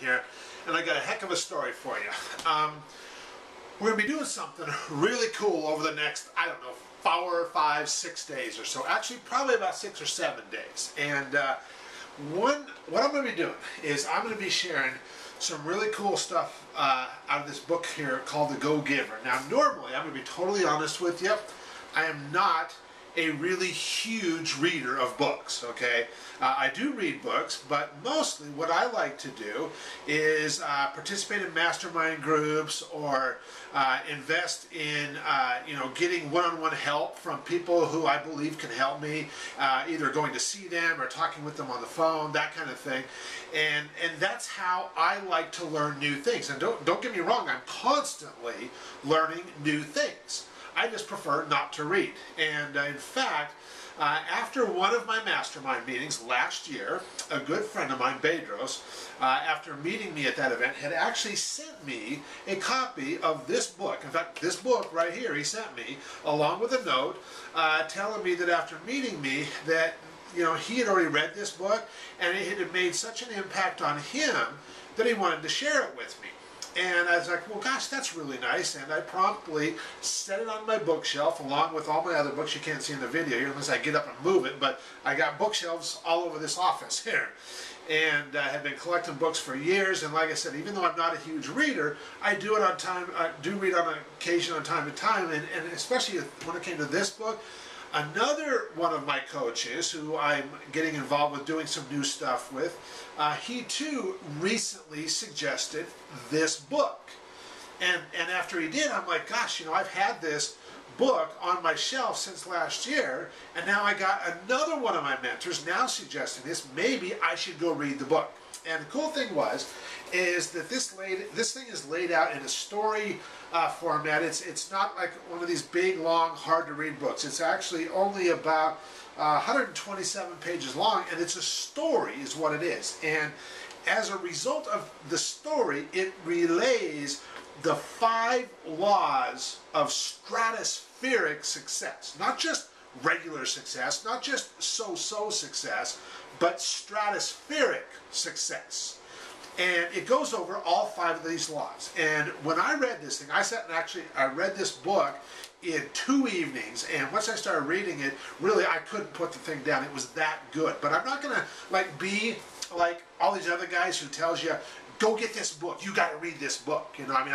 here, and I got a heck of a story for you. We're going to be doing something really cool over the next, I don't know, 4, 5, 6 days or so. Actually, probably about 6 or 7 days. And what I'm going to be doing is I'm going to be sharing some really cool stuff out of this book here called The Go-Giver. Now, normally, I'm going to be totally honest with you, I am not a really huge reader of books, okay? I do read books, but mostly what I like to do is participate in mastermind groups or invest in, getting one-on-one help from people who I believe can help me, either going to see them or talking with them on the phone, that kind of thing. And that's how I like to learn new things. And don't get me wrong, I'm constantly learning new things. I just prefer not to read. And in fact, after one of my mastermind meetings last year, a good friend of mine, Bedros, after meeting me at that event, had actually sent me a copy of this book. In fact, this book right here he sent me, along with a note, telling me that after meeting me that he had already read this book and it had made such an impact on him that he wanted to share it with me. And I was like, well, gosh, that's really nice. And I promptly set it on my bookshelf along with all my other books. You can't see in the video here unless I get up and move it, but I got bookshelves all over this office here. And I have been collecting books for years. And like I said, even though I'm not a huge reader, I do it on time. I do read on occasion, on time to time. And especially when it came to this book, another one of my coaches who I'm getting involved with doing some new stuff with, he too recently suggested this book. And after he did, I'm like, gosh, I've had this book on my shelf since last year, and now I got another one of my mentors now suggesting this. Maybe I should go read the book. And the cool thing is that this thing is laid out in a story format. It's not like one of these big, long, hard-to-read books. It's actually only about 127 pages long, and it's a story is what it is. And as a result of the story, it relays the 5 laws of stratospheric success. Not just regular success, not just so-so success, but stratospheric success. And it goes over all 5 of these laws. And when I read this thing, I sat and I read this book in 2 evenings, and once I started reading it, really I couldn't put the thing down. It was that good. But I'm not gonna be like all these other guys who tells you, go get this book, you got to read this book. I'm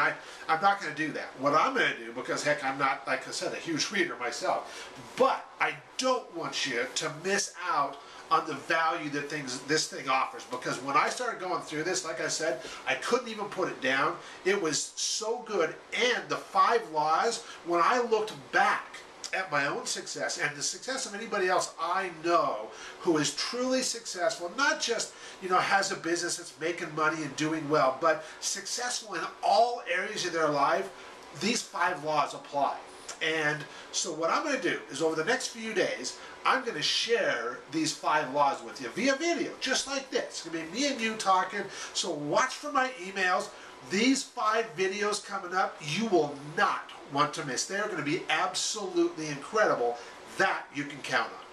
not going to do that. What I'm going to do, because heck, I'm not, like I said, a huge reader myself, but I don't want you to miss out on the value that this thing offers. Because when I started going through this, like I said, I couldn't even put it down. It was so good. And the 5 laws, when I looked back at my own success and the success of anybody else I know who is truly successful, not just has a business that's making money and doing well, but successful in all areas of their life, these 5 laws apply. And so what I'm going to do is over the next few days, I'm going to share these 5 laws with you via video, just like this. It's going to be me and you talking, so watch for my emails. These 5 videos coming up, you will not want to miss. They're going to be absolutely incredible. That you can count on.